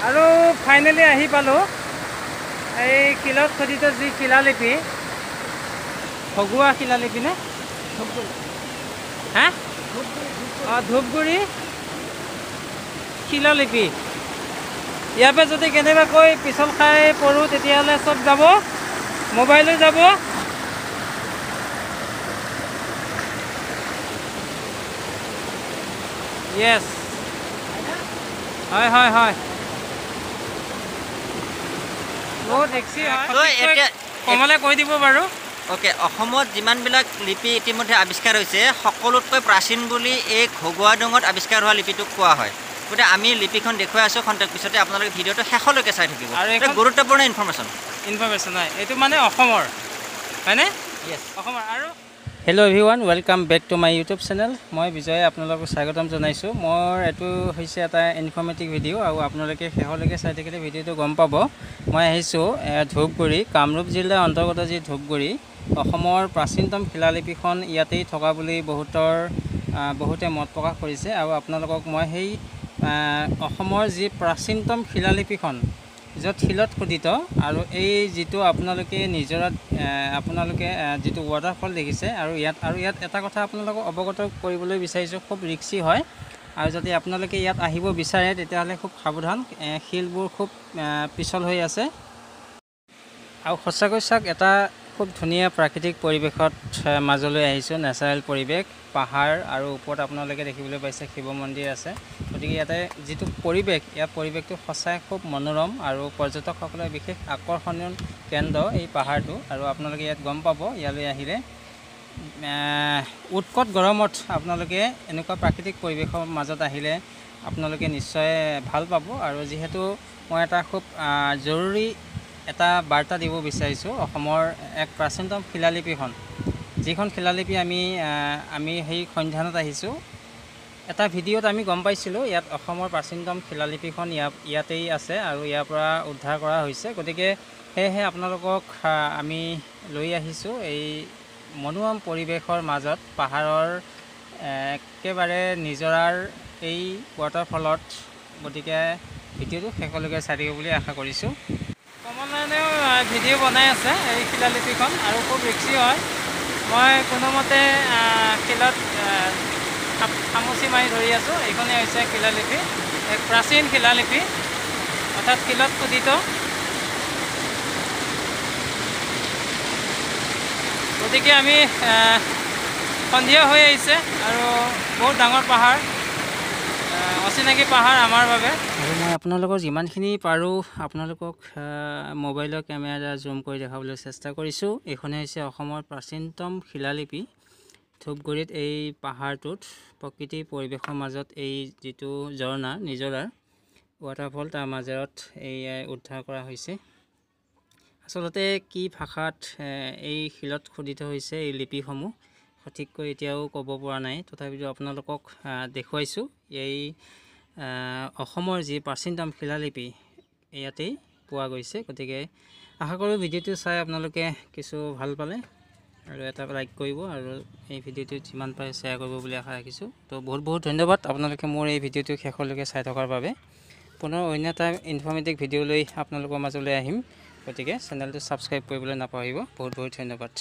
আৰু ফাইনেলি আহি পালোঁ এই শিলত খোদিত যি শিলালিপি ভগুৱা শিলালিপি নে হা অঁ ধূপগুৰি শিলালিপি ইয়াৰ পৰা যদি কেনেবাকৈ পিছল খাই পৰোঁ তেতিয়াহ'লে চব যাব মোবাইলো যাব য়েছ হয় হয় হয় বহুত টেক্সি হয় কমলে কৈ দিব বাৰু ওকে অসমত যিমানবিলাক লিপি ইতিমধ্যে আৱিষ্কাৰ হৈছে সকলোতকৈ প্ৰাচীন বুলি এই ঘগুৱা ডঙত আৱিষ্কাৰ হোৱা লিপিটোক কোৱা হয় গতিকে আমি লিপিখন দেখুৱাই আছোঁ খন্তেক পিছতে আপোনালোকে ভিডিঅ'টো শেষলৈকে চাই থাকিব আৰু এটা গুৰুত্বপূৰ্ণ ইনফৰমেশ্যন হয় এইটো মানে অসমৰ হয়নে য়েছ অসমৰ আৰু hello' everyone welcome back to my YouTube channel মই বিজয়ে আপোনালোকক স্বাগতম জনাইছোঁ মোৰ এইটো হৈছে এটা ইনফৰ্মেটিভ ভিডিঅ' আৰু আপোনালোকে শেষলৈকে চাই থাকিলে ভিডিঅ'টো গম পাব মই আহিছোঁ ধূপগুৰি কামৰূপ জিলাৰ অন্তৰ্গত যি ধূপগুৰি অসমৰ প্ৰাচীনতম শিলালিপিখন ইয়াতেই থকা বুলি বহুতে মত প্ৰকাশ কৰিছে আৰু আপোনালোকক মই সেই অসমৰ যি প্ৰাচীনতম শিলালিপিখন য'ত শিলত খোদিত আৰু এই যিটো আপোনালোকে নিজৰাত যিটো ৱাটাৰফল দেখিছে আৰু ইয়াত এটা কথা আপোনালোকক অৱগত কৰিবলৈ বিচাৰিছোঁ খুব ৰিক্সি হয় আৰু যদি আপোনালোকে ইয়াত আহিব বিচাৰে তেতিয়াহ'লে খুব সাৱধান শিলবোৰ খুব পিছল হৈ আছে আৰু সঁচাকৈ চাওক এটা খুব ধুনীয়া প্ৰাকৃতিক পৰিৱেশত মাজলৈ আহিছোঁ নেচাৰেল পৰিৱেশ পাহাৰ আৰু ওপৰত আপোনালোকে দেখিবলৈ পাইছে শিৱ মন্দিৰ আছে গতিকে ইয়াতে যিটো পৰিৱেশটো সঁচাই খুব মনোৰম আৰু পৰ্যটকসকলৰ বিশেষ আকৰ্ষণীয় কেন্দ্ৰ এই পাহাৰটো আৰু আপোনালোকে ইয়াত গম পাব ইয়ালৈ আহিলে উৎকট গৰমত আপোনালোকে এনেকুৱা প্ৰাকৃতিক পৰিৱেশৰ মাজত আহিলে আপোনালোকে নিশ্চয় ভাল পাব আৰু যিহেতু মই এটা খুব জৰুৰী এটা বাৰ্তা দিব বিচাৰিছোঁ অসমৰ এক প্ৰাচীনতম শিলালিপিখন যিখন শিলালিপি আমি সেই সন্ধানত আহিছোঁ এটা ভিডিঅ'ত আমি গম পাইছিলোঁ ইয়াত অসমৰ প্ৰাচীনতম শিলালিপিখন ইয়াতেই আছে আৰু ইয়াৰ পৰা উদ্ধাৰ কৰা হৈছে গতিকে সেয়েহে আপোনালোকক আমি লৈ আহিছোঁ এই মনোৰম পৰিৱেশৰ মাজত পাহাৰৰ একেবাৰে নিজৰাৰ এই ৱাটাৰফলত গতিকে ভিডিঅ'টো শেষলৈকে চাই থাকিব বুলি আশা কৰিছোঁ কমলনাৰায়ণেও ভিডিঅ' বনাই আছে এই শিলালিপিখন আৰু খুব ৰিক্সি হয় মই কোনোমতে শিলত খামুচি মাৰি ধৰি আছোঁ এইখনেই হৈছে শিলালিপি এক প্ৰাচীন শিলালিপি অৰ্থাৎ শিলত খোদিত গতিকে আমি সন্ধিয়া হৈ আহিছে আৰু বহুত ডাঙৰ পাহাৰ অচিনাকি পাহাৰ আমাৰ বাবে আৰু মই আপোনালোকৰ যিমানখিনি পাৰোঁ আপোনালোকক মোবাইলৰ কেমেৰা জুম কৰি দেখাবলৈ চেষ্টা কৰিছোঁ এইখনেই হৈছে অসমৰ প্ৰাচীনতম শিলালিপি ধূপগুৰিত এই পাহাৰটোত প্ৰকৃতিৰ পৰিৱেশৰ মাজত এই যিটো নিজৰাৰ ৱাটাৰফল তাৰ মাজত এয়াই উদ্ধাৰ কৰা হৈছে আচলতে কি ভাষাত এই শিলত খোদিত হৈছে এই লিপিসমূহ সঠিককৈ এতিয়াও ক'ব পৰা নাই তথাপিতো আপোনালোকক দেখুৱাইছোঁ এই অসমৰ যি প্ৰাচীনতম শিলালিপি ইয়াতেই পোৱা গৈছে গতিকে আশা কৰোঁ ভিডিঅ'টো চাই আপোনালোকে কিছু ভাল পালে আৰু এটা লাইক কৰিব আৰু এই ভিডিঅ'টো যিমান পাৰে শ্বেয়াৰ কৰিব বুলি আশা ৰাখিছোঁ তো বহুত ধন্যবাদ আপোনালোকে মোৰ এই ভিডিঅ'টো শেষলৈকে চাই থকাৰ বাবে পুনৰ অন্য এটা ইনফৰ্মেটিভ ভিডিঅ' লৈ আপোনালোকৰ মাজলৈ আহিম গতিকে চেনেলটো ছাবস্ক্ৰাইব কৰিবলৈ নাপাহৰিব বহুত ধন্যবাদ